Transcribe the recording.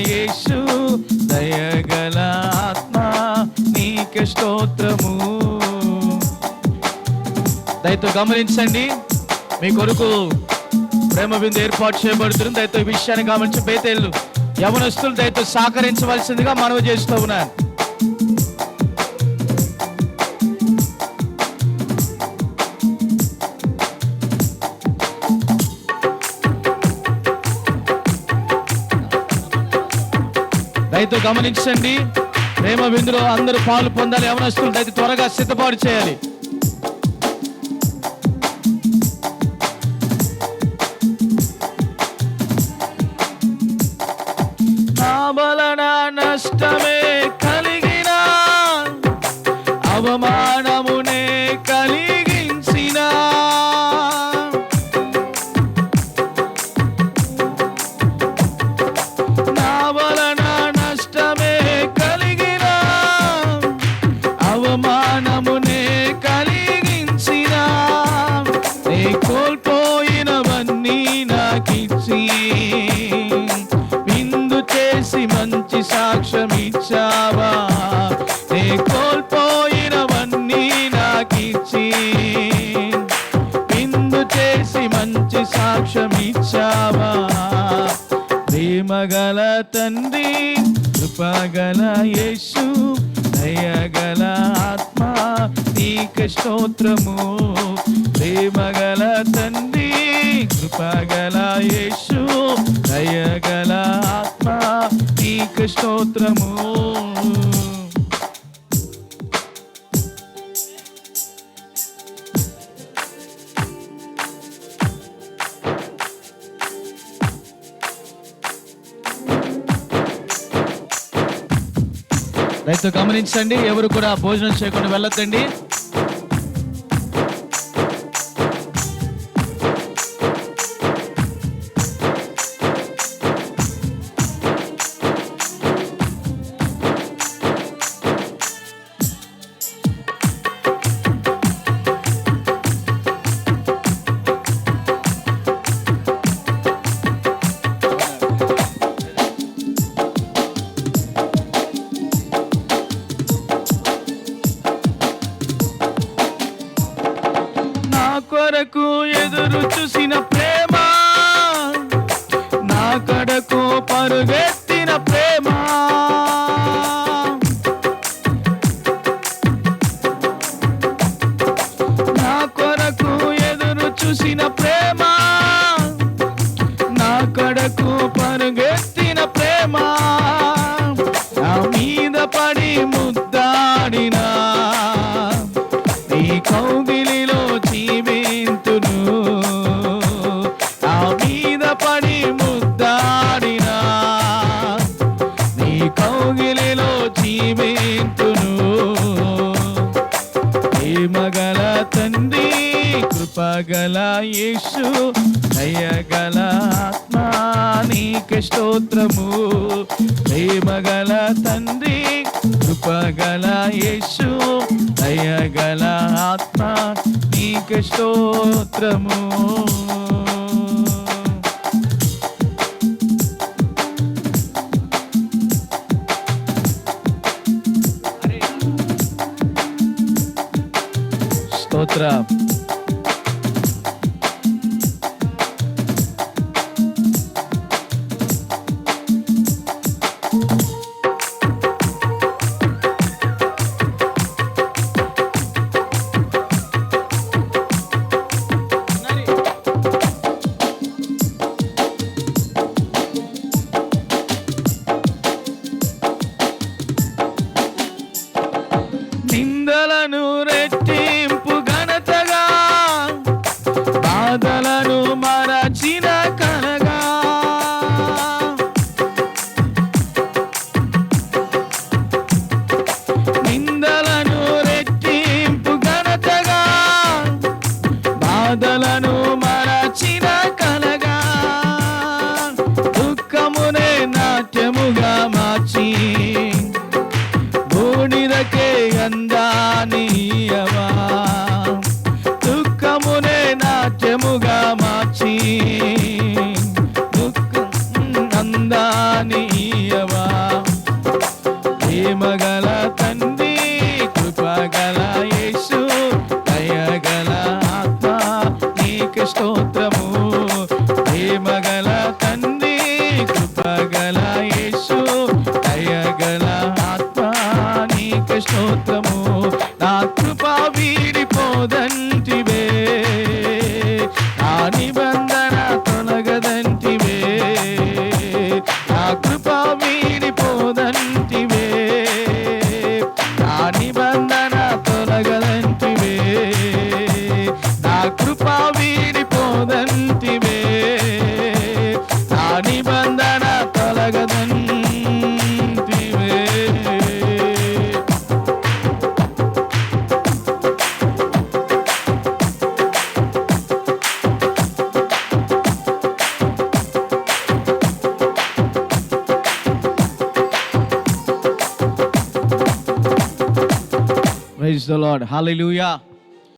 యేసు దయగల ఆత్మ నీకే స్తోత్రము. దయతో గమనించండి, మీ కొరకు ప్రేమ విందు ఏర్పాటు చేయబడుతుంది. దయతో ఈ విషయాన్ని గమనించి బేతేళ్ళు యవనస్తులు దయతో సహకరించవలసిందిగా మనవి చేస్తూ ఉన్నాను. దయతో గమనించండి, ప్రేమ విందులో అందరూ పాలు పొందాలి. యవనస్తులు దయతో త్వరగా సిద్ధపాటు చేయాలి. నా వలన నష్టమే కలిగిన, అవమానమునే కలిగించిన, నా వలన నష్టమే కలిగిన, అవమానమునే కలిగించిన, నే కోల్పోయినవన్నీ నాకిచ్చి మంచి సాక్ష్యం ఇచ్చావా. నే కోల్పోయినవన్నీ నాకిచ్చి విందు చేసి మంచి సాక్ష్యం ఇచ్చావా. ప్రేమగల తండ్రి, కృపగల యేసు, దయగల ఆత్మ నీకే స్తోత్రము. ప్రేమగల తండ్రి, కృపగల యేసు, దయగల ఆత్మ నీకే స్తోత్రము. రైతు గమనించండి, ఎవరు కూడా భోజనం చేయకుండా వెళ్ళొద్దండి. కొరకు ఎదురు చూసిన ప్రేమ, నా కడకు పరుగెత్తిన ప్రేమ, నా కొరకు ఎదురు చూసిన ప్రేమ, నా కడకు పరుగెత్తిన ప్రేమ, నా మీద పడి ముద్దాడిన నీ కౌగిలిలో జీవింతును, నా మీద పడి ముద్దాడిన నీ కౌగిలిలో జీవింతును. ప్రేమగల తండ్రి, కృపగల యేసు, దయగల ఆత్మ నీకే స్తోత్రము. ప్రేమగల తండ్రి, కృపగల యేసు, దయగల ఆత్మ నీకే స్తోత్రము. స్తోత్రం. నిందలను రెట్టింపు ఘనతగా స్తోత్రము. నా కృప వీడిపోదంటివే, నా నిబంధన తొలగదంటివే, నా కృప వీడిపోదంటివే, నా నిబంధన తొలగదంటివే, నా కృప వీడిపోదంటివే, నా నిబంధన తొలగదంటివే. Praise the Lord. Hallelujah.